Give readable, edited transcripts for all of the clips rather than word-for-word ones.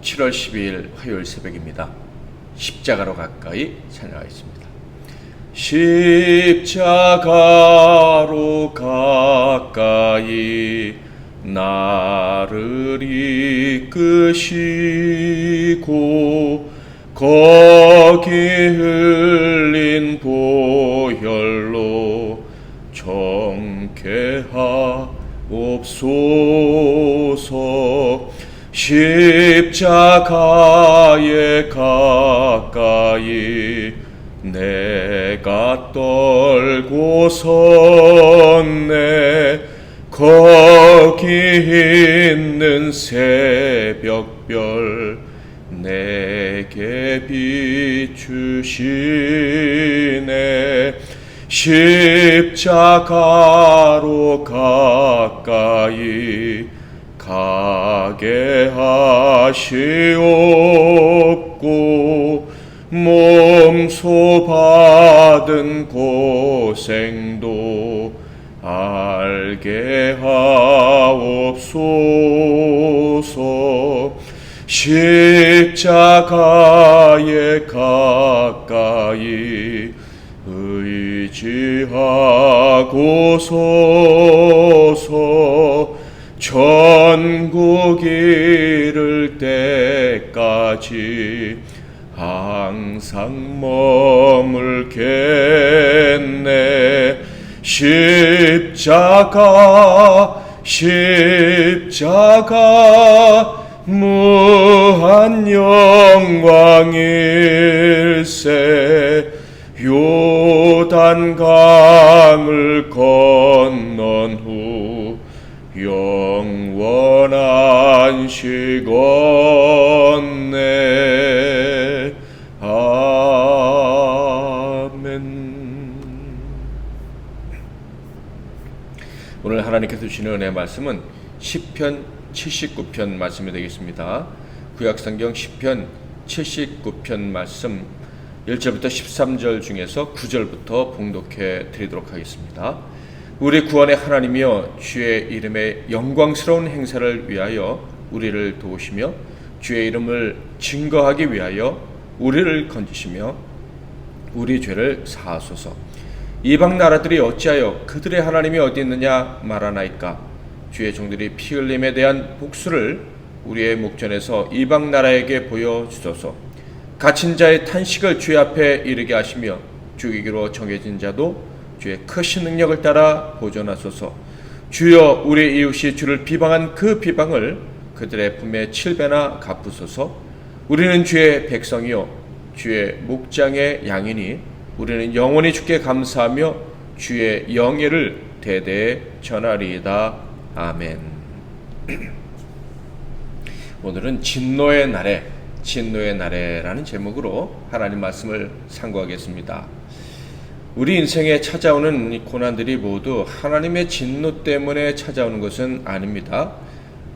7월 12일 화요일 새벽입니다. 십자가로 가까이 찬양하겠습니다. 십자가로 가까이 나를 이끄시고 거기 흘린 보혈로 정케하옵소서. 십자가에 가까이 내가 떨고 섰네. 거기 있는 새벽별 내게 비추시네. 십자가로 가까이 가게 하시옵고 몸소 받은 고생도 알게 하옵소서. 십자가에 가까이 의지하고 서서 천국 이를 때까지 항상 머물겠네. 십자가 무한 영광일세. 요단강을 건넌 후 영원한 식 얻네. 아멘. 오늘 하나님께서 주시는 은혜의 말씀은 시편 79편 말씀이 되겠습니다. 구약성경 시편 79편 말씀 1절부터 13절 중에서 9절부터 봉독해 드리도록 하겠습니다. 우리 구원의 하나님이여, 주의 이름의 영광스러운 행사를 위하여 우리를 도우시며 주의 이름을 증거하기 위하여 우리를 건지시며 우리 죄를 사하소서. 이방 나라들이 어찌하여 그들의 하나님이 어디 있느냐 말하나이까. 주의 종들이 피 흘림에 대한 복수를 우리의 목전에서 이방 나라에게 보여주소서. 갇힌 자의 탄식을 주의 앞에 이르게 하시며 죽이기로 정해진 자도 주의 크신 능력을 따라 보존하소서. 주여, 우리 이웃이 주를 비방한 그 비방을 그들의 품에 7배나 갚으소서. 우리는 주의 백성이요 주의 목장의 양이니 우리는 영원히 주께 감사하며 주의 영예를 대대에 전하리이다. 아멘. 오늘은 진노의 날에라는 제목으로 하나님 말씀을 상고하겠습니다. 우리 인생에 찾아오는 이 고난들이 모두 하나님의 진노 때문에 찾아오는 것은 아닙니다.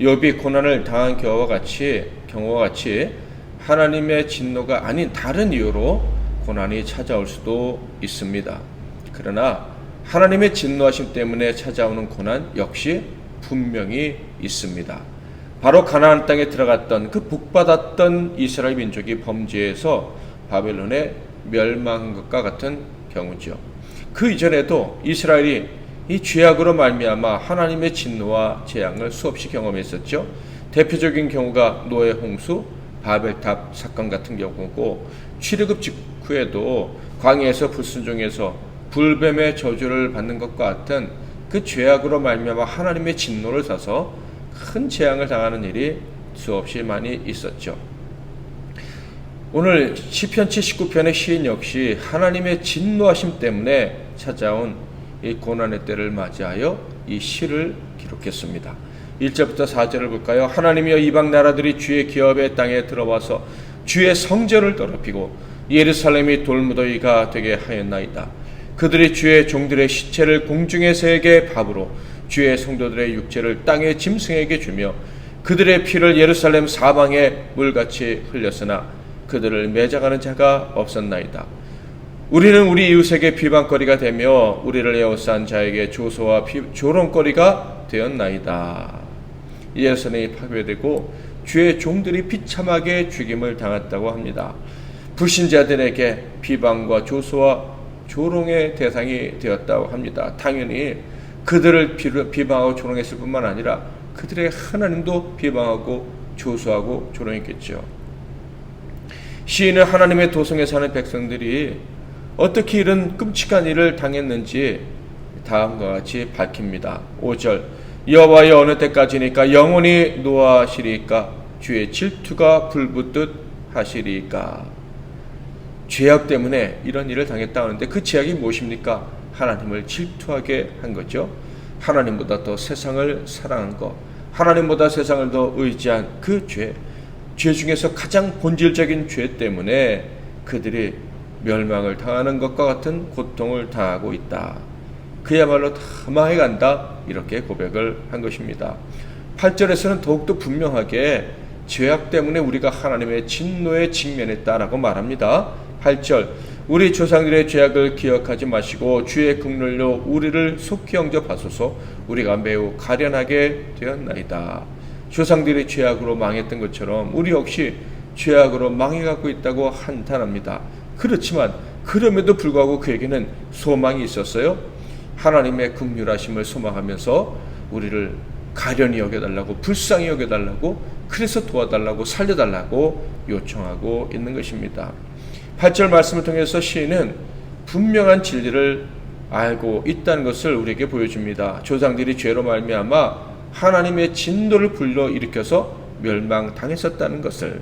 욥이 고난을 당한 경우와 같이 하나님의 진노가 아닌 다른 이유로 고난이 찾아올 수도 있습니다. 그러나 하나님의 진노하심 때문에 찾아오는 고난 역시 분명히 있습니다. 바로 가나안 땅에 들어갔던 그 복받았던 이스라엘 민족이 범죄해서 바벨론에 멸망한 것과 같은 경우죠. 그 이전에도 이스라엘이 이 죄악으로 말미암아 하나님의 진노와 재앙을 수없이 경험했었죠. 대표적인 경우가 노예 홍수, 바벨탑 사건 같은 경우고, 출애굽 직후에도 광야에서 불순종해서 불뱀의 저주를 받는 것과 같은 그 죄악으로 말미암아 하나님의 진노를 사서 큰 재앙을 당하는 일이 수없이 많이 있었죠. 오늘 시편 79편의 시인 역시 하나님의 진노하심 때문에 찾아온 이 고난의 때를 맞이하여 이 시를 기록했습니다. 1절부터 4절을 볼까요? 하나님이여, 이방 나라들이 주의 기업의 땅에 들어와서 주의 성전을 더럽히고 예루살렘이 돌무더기가 되게 하였나이다. 그들이 주의 종들의 시체를 공중의 새에게 밥으로 주의 성도들의 육체를 땅의 짐승에게 주며 그들의 피를 예루살렘 사방에 물같이 흘렸으나 그들을 매장하는 자가 없었나이다. 우리는 우리 이웃에게 비방거리가 되며 우리를 에워싼 자에게 조소와 조롱거리가 되었나이다. 예루살렘이 파괴되고 주의 종들이 비참하게 죽임을 당했다고 합니다. 불신자들에게 비방과 조소와 조롱의 대상이 되었다고 합니다. 당연히 그들을 비방하고 조롱했을 뿐만 아니라 그들의 하나님도 비방하고 조소하고 조롱했겠죠. 시인은 하나님의 도성에 사는 백성들이 어떻게 이런 끔찍한 일을 당했는지 다음과 같이 밝힙니다. 5절 여호와여 어느 때까지니까 영원히 노하시리까 주의 질투가 불붙듯 하시리까. 죄악 때문에 이런 일을 당했다 하는데 그 죄악이 무엇입니까? 하나님을 질투하게 한 거죠. 하나님보다 더 세상을 사랑한 것, 하나님보다 세상을 더 의지한 그 죄 중에서 가장 본질적인 죄 때문에 그들이 멸망을 당하는 것과 같은 고통을 당하고 있다. 그야말로 다 망해간다. 이렇게 고백을 한 것입니다. 8절에서는 더욱더 분명하게 죄악 때문에 우리가 하나님의 진노에 직면했다라고 말합니다. 8절 우리 조상들의 죄악을 기억하지 마시고 주의 긍휼로 우리를 속히 영접하소서. 우리가 매우 가련하게 되었나이다. 조상들이 죄악으로 망했던 것처럼 우리 역시 죄악으로 망해가고 있다고 한탄합니다. 그렇지만 그럼에도 불구하고 그에게는 소망이 있었어요. 하나님의 긍휼하심을 소망하면서 우리를 가련히 여겨달라고, 불쌍히 여겨달라고, 그래서 도와달라고, 살려달라고 요청하고 있는 것입니다. 8절 말씀을 통해서 시인은 분명한 진리를 알고 있다는 것을 우리에게 보여줍니다. 조상들이 죄로 말미암아 하나님의 진노를 불러일으켜서 멸망당했었다는 것을.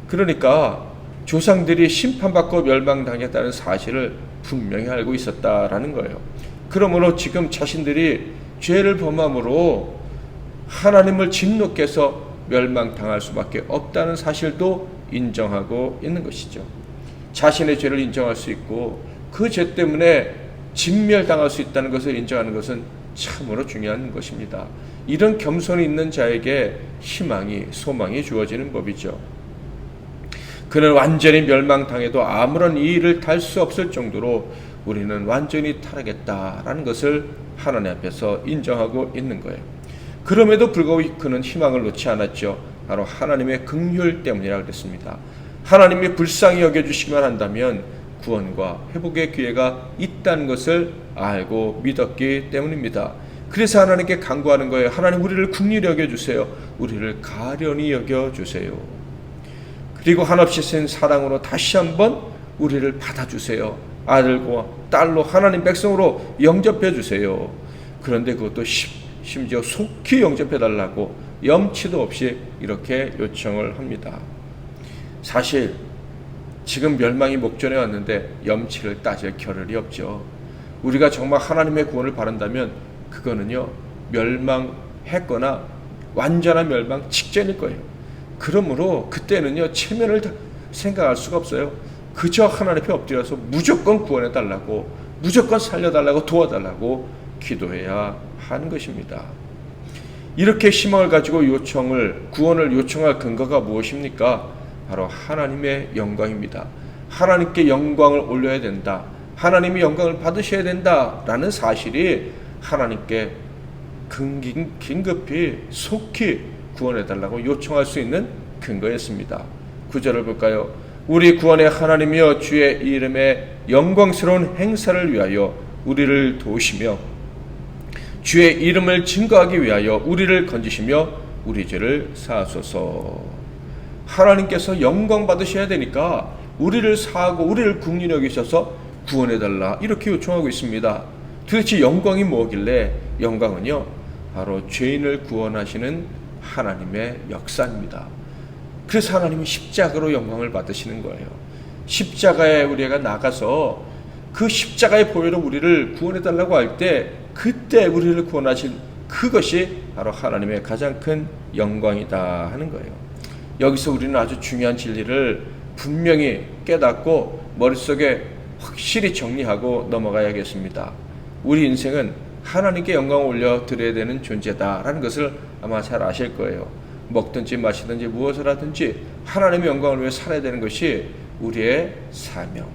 그러니까 조상들이 심판받고 멸망당했다는 사실을 분명히 알고 있었다라는 거예요. 그러므로 지금 자신들이 죄를 범함으로 하나님을 진노케 해서 멸망당할 수밖에 없다는 사실도 인정하고 있는 것이죠. 자신의 죄를 인정할 수 있고 그 죄 때문에 진멸당할 수 있다는 것을 인정하는 것은 참으로 중요한 것입니다. 이런 겸손이 있는 자에게 희망이, 소망이 주어지는 법이죠. 그는 완전히 멸망당해도 아무런 이의를 달 수 없을 정도로 우리는 완전히 타락했다라는 것을 하나님 앞에서 인정하고 있는 거예요. 그럼에도 불구하고 그는 희망을 놓지 않았죠. 바로 하나님의 긍휼 때문이라고 그랬습니다. 하나님이 불쌍히 여겨주시기만 한다면 구원과 회복의 기회가 있다는 것을 알고 믿었기 때문입니다. 그래서 하나님께 간구하는 거예요. 하나님 우리를 긍휼히 여겨주세요. 우리를 가련히 여겨주세요. 그리고 한없이 센 사랑으로 다시 한번 우리를 받아주세요. 아들과 딸로 하나님 백성으로 영접해 주세요. 그런데 그것도 심지어 속히 영접해 달라고 염치도 없이 이렇게 요청을 합니다. 사실 지금 멸망이 목전에 왔는데 염치를 따질 겨를이 없죠. 우리가 정말 하나님의 구원을 바란다면 그거는요 멸망했거나 완전한 멸망 직전일 거예요. 그러므로 그때는요 체면을 생각할 수가 없어요. 그저 하나님 앞에 엎드려서 무조건 구원해 달라고, 무조건 살려달라고, 도와달라고 기도해야 하는 것입니다. 이렇게 희망을 가지고 구원을 요청할 근거가 무엇입니까? 바로 하나님의 영광입니다. 하나님께 영광을 올려야 된다. 하나님이 영광을 받으셔야 된다라는 사실이 하나님께 긴급히 속히 구원해달라고 요청할 수 있는 근거였습니다. 9절을 볼까요? 우리 구원의 하나님이여 주의 이름의 영광스러운 행사를 위하여 우리를 도우시며 주의 이름을 증거하기 위하여 우리를 건지시며 우리 죄를 사하소서. 하나님께서 영광 받으셔야 되니까 우리를 사하고 우리를 긍휼히 여기셔서 구원해달라 이렇게 요청하고 있습니다. 도대체 영광이 뭐길래? 영광은요 바로 죄인을 구원하시는 하나님의 역사입니다. 그래서 하나님이 십자가로 영광을 받으시는 거예요. 십자가에 우리가 나가서 그 십자가의 보혈로 우리를 구원해달라고 할 때 그때 우리를 구원하신 그것이 바로 하나님의 가장 큰 영광이다 하는 거예요. 여기서 우리는 아주 중요한 진리를 분명히 깨닫고 머릿속에 확실히 정리하고 넘어가야겠습니다. 우리 인생은 하나님께 영광을 올려드려야 되는 존재다라는 것을 아마 잘 아실 거예요. 먹든지 마시든지 무엇을 하든지 하나님의 영광을 위해 살아야 되는 것이 우리의 사명.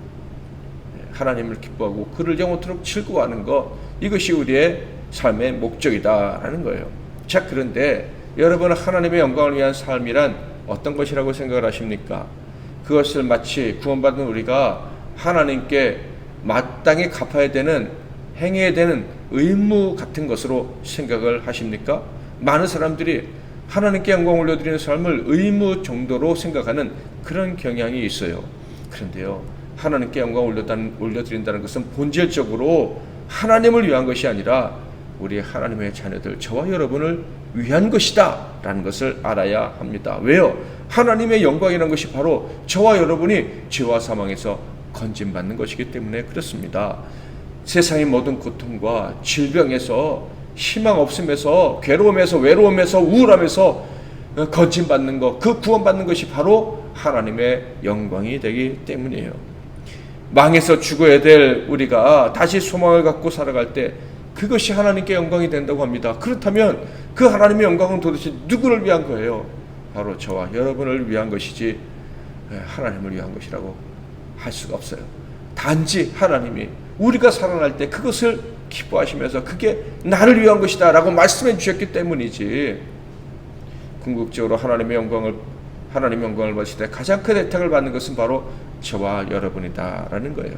하나님을 기뻐하고 그를 영원토록 즐거워하는 것, 이것이 우리의 삶의 목적이다라는 거예요. 자, 그런데 여러분은 하나님의 영광을 위한 삶이란 어떤 것이라고 생각을 하십니까? 그것을 마치 구원받은 우리가 하나님께 마땅히 갚아야 되는, 행해야 되는 의무 같은 것으로 생각을 하십니까? 많은 사람들이 하나님께 영광 올려드리는 삶을 의무 정도로 생각하는 그런 경향이 있어요. 그런데요, 하나님께 영광 올려드린다는 것은 본질적으로 하나님을 위한 것이 아니라 우리 하나님의 자녀들, 저와 여러분을 위한 것이다 라는 것을 알아야 합니다. 왜요? 하나님의 영광이라는 것이 바로 저와 여러분이 죄와 사망에서 건진받는 것이기 때문에 그렇습니다. 세상의 모든 고통과 질병에서, 희망 없음에서, 괴로움에서, 외로움에서, 우울함에서 건진받는 것, 그 구원받는 것이 바로 하나님의 영광이 되기 때문이에요. 망해서 죽어야 될 우리가 다시 소망을 갖고 살아갈 때 그것이 하나님께 영광이 된다고 합니다. 그렇다면 그 하나님의 영광은 도대체 누구를 위한 거예요? 바로 저와 여러분을 위한 것이지 하나님을 위한 것이라고 할 수가 없어요. 단지 하나님이 우리가 살아날 때 그것을 기뻐하시면서 그게 나를 위한 것이다 라고 말씀해 주셨기 때문이지, 궁극적으로 하나님의 영광을 받을 때 가장 큰 혜택을 받는 것은 바로 저와 여러분이다 라는 거예요.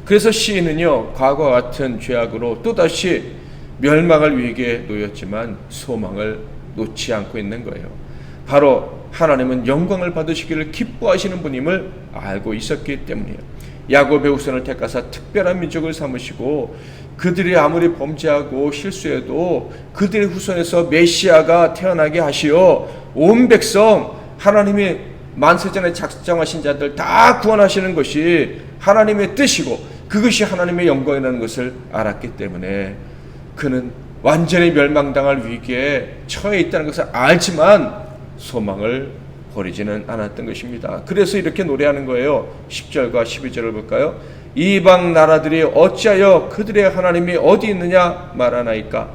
그래서 시인은요, 과거와 같은 죄악으로 또다시 멸망할 위기에 놓였지만 소망을 놓지 않고 있는 거예요. 바로 하나님은 영광을 받으시기를 기뻐하시는 분임을 알고 있었기 때문이에요. 야곱의 후손을 택하사 특별한 민족을 삼으시고 그들이 아무리 범죄하고 실수해도 그들의 후손에서 메시아가 태어나게 하시어 온 백성, 하나님이 만세전에 작정하신 자들 다 구원하시는 것이 하나님의 뜻이고 그것이 하나님의 영광이라는 것을 알았기 때문에 그는 완전히 멸망당할 위기에 처해 있다는 것을 알지만 소망을 버리지는 않았던 것입니다. 그래서 이렇게 노래하는 거예요. 10절과 12절을 볼까요? 이방 나라들이 어찌하여 그들의 하나님이 어디 있느냐 말하나이까?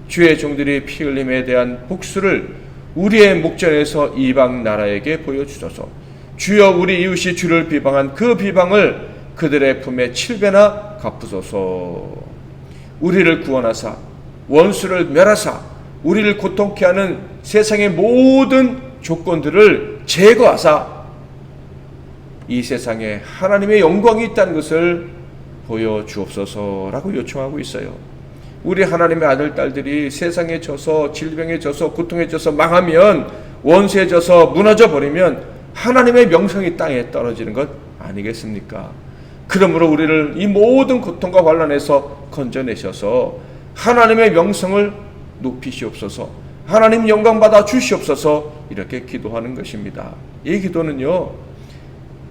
주의 종들이 피 흘림에 대한 복수를 우리의 목전에서 이방 나라에게 보여주소서. 주여, 우리 이웃이 주를 비방한 그 비방을 그들의 품에 7배나 갚으소서. 우리를 구원하사 원수를 멸하사 우리를 고통케 하는 세상의 모든 조건들을 제거하사 이 세상에 하나님의 영광이 있다는 것을 보여주옵소서라고 요청하고 있어요. 우리 하나님의 아들, 딸들이 세상에 져서, 질병에 져서, 고통에 져서 망하면, 원수에 져서 무너져 버리면 하나님의 명성이 땅에 떨어지는 것 아니겠습니까? 그러므로 우리를 이 모든 고통과 환난에서 건져내셔서 하나님의 명성을 높이시옵소서, 하나님 영광 받아 주시옵소서, 이렇게 기도하는 것입니다. 이 기도는요,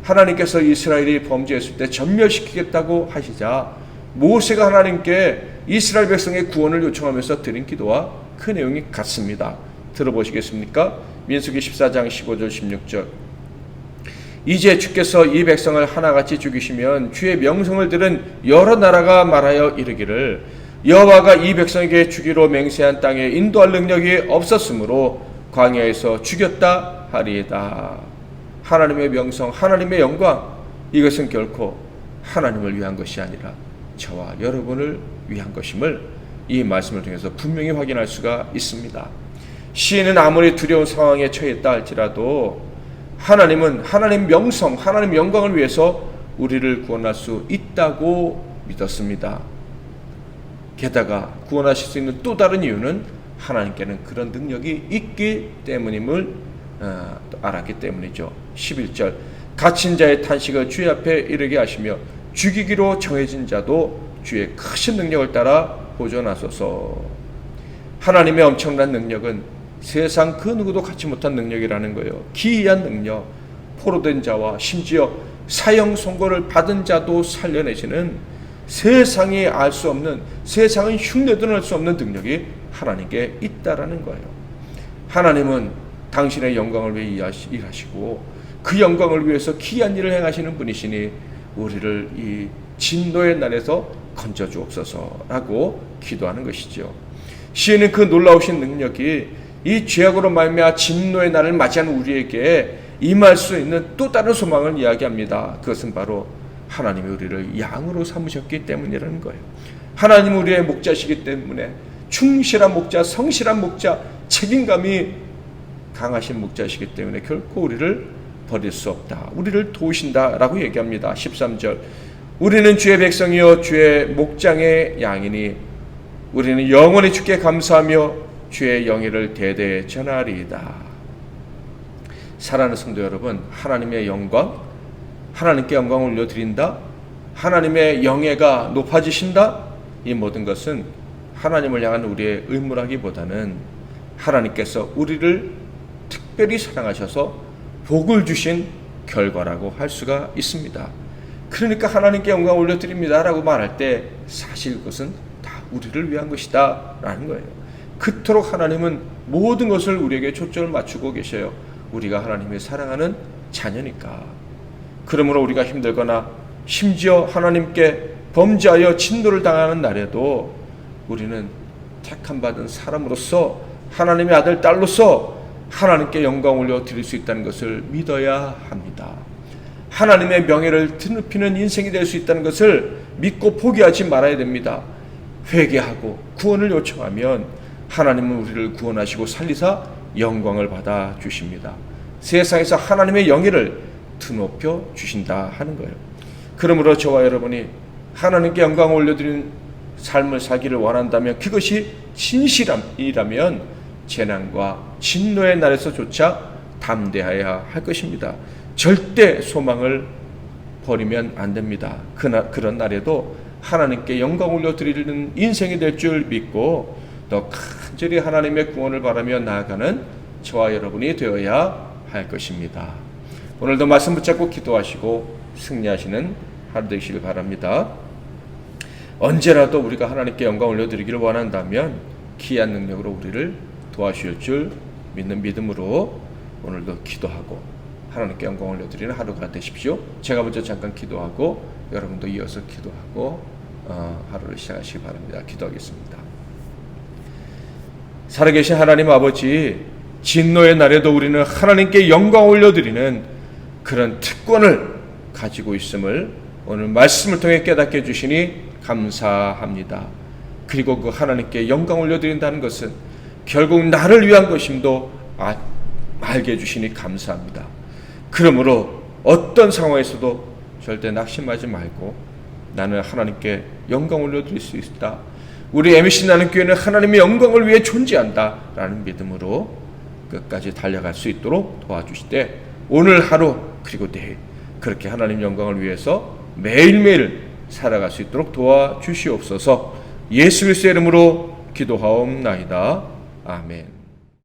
하나님께서 이스라엘이 범죄했을 때 전멸시키겠다고 하시자 모세가 하나님께 이스라엘 백성의 구원을 요청하면서 드린 기도와 그 내용이 같습니다. 들어보시겠습니까? 민수기 14장 15절 16절. 이제 주께서 이 백성을 하나같이 죽이시면 주의 명성을 들은 여러 나라가 말하여 이르기를 여호와가 이 백성에게 주기로 맹세한 땅에 인도할 능력이 없었으므로 광야에서 죽였다 하리이다. 하나님의 명성, 하나님의 영광, 이것은 결코 하나님을 위한 것이 아니라 저와 여러분을 위한 것임을 이 말씀을 통해서 분명히 확인할 수가 있습니다. 시인은 아무리 두려운 상황에 처했다 할지라도 하나님은 하나님 명성, 하나님 영광을 위해서 우리를 구원할 수 있다고 믿었습니다. 게다가 구원하실 수 있는 또 다른 이유는 하나님께는 그런 능력이 있기 때문임을 알았기 때문이죠. 11절. 갇힌 자의 탄식을 주의 앞에 이르게 하시며 죽이기로 정해진 자도 주의 크신 능력을 따라 보존하소서. 하나님의 엄청난 능력은 세상 그 누구도 갖지 못한 능력이라는 거예요. 기이한 능력, 포로된 자와 심지어 사형 선고를 받은 자도 살려내시는 세상이 알 수 없는, 세상은 흉내도 낼 수 없는 능력이 하나님께 있다라는 거예요. 하나님은 당신의 영광을 위해 일하시고 그 영광을 위해서 기이한 일을 행하시는 분이시니 우리를 이 진노의 날에서 건져주옵소서라고 기도하는 것이죠. 시인은 그 놀라우신 능력이 이 죄악으로 말미암아 진노의 날을 맞이하는 우리에게 임할 수 있는 또 다른 소망을 이야기합니다. 그것은 바로 하나님이 우리를 양으로 삼으셨기 때문이라는 거예요. 하나님은 우리의 목자시기 때문에 충실한 목자, 성실한 목자, 책임감이 강하신 목자시기 때문에 결코 우리를 버릴 수 없다. 우리를 도우신다라고 얘기합니다. 13절. 우리는 주의 백성이요 주의 목장의 양이니 우리는 영원히 주께 감사하며 주의 영예를 대대에 전하리이다. 사랑하는 성도 여러분, 하나님의 영광, 하나님께 영광을 올려드린다, 하나님의 영예가 높아지신다, 이 모든 것은 하나님을 향한 우리의 의무라기보다는 하나님께서 우리를 특별히 사랑하셔서 복을 주신 결과라고 할 수가 있습니다. 그러니까 하나님께 영광 올려드립니다 라고 말할 때 사실 그것은 다 우리를 위한 것이다 라는 거예요. 그토록 하나님은 모든 것을 우리에게 초점을 맞추고 계셔요. 우리가 하나님의 사랑하는 자녀니까. 그러므로 우리가 힘들거나 심지어 하나님께 범죄하여 진노를 당하는 날에도 우리는 택함받은 사람으로서 하나님의 아들, 딸로서 하나님께 영광 올려드릴 수 있다는 것을 믿어야 합니다. 하나님의 명예를 드높이는 인생이 될 수 있다는 것을 믿고 포기하지 말아야 됩니다. 회개하고 구원을 요청하면 하나님은 우리를 구원하시고 살리사 영광을 받아 주십니다. 세상에서 하나님의 영예를 드높여 주신다 하는 거예요. 그러므로 저와 여러분이 하나님께 영광을 올려드리는 삶을 살기를 원한다면, 그것이 진실이라면 재난과 진노의 날에서조차 담대해야 할 것입니다. 절대 소망을 버리면 안 됩니다. 그런 날에도 하나님께 영광 올려드리는 인생이 될 줄 믿고 더 간절히 하나님의 구원을 바라며 나아가는 저와 여러분이 되어야 할 것입니다. 오늘도 말씀 붙잡고 기도하시고 승리하시는 하루 되시길 바랍니다. 언제라도 우리가 하나님께 영광 올려드리기를 원한다면 기이한 능력으로 우리를 도와주실 줄 믿는 믿음으로 오늘도 기도하고 하나님께 영광 올려드리는 하루가 되십시오. 제가 먼저 잠깐 기도하고 여러분도 이어서 기도하고 하루를 시작하시기 바랍니다. 기도하겠습니다. 살아계신 하나님 아버지, 진노의 날에도 우리는 하나님께 영광 올려드리는 그런 특권을 가지고 있음을 오늘 말씀을 통해 깨닫게 해주시니 감사합니다. 그리고 그 하나님께 영광 올려드린다는 것은 결국 나를 위한 것임도 알게 해주시니 감사합니다. 그러므로 어떤 상황에서도 절대 낙심하지 말고 나는 하나님께 영광 올려드릴 수 있다, 우리 MBC 나는 교회는 하나님의 영광을 위해 존재한다 라는 믿음으로 끝까지 달려갈 수 있도록 도와주시되, 오늘 하루 그리고 내일 그렇게 하나님 영광을 위해서 매일매일 살아갈 수 있도록 도와주시옵소서. 예수 그리스도의 이름으로 기도하옵나이다. 아멘.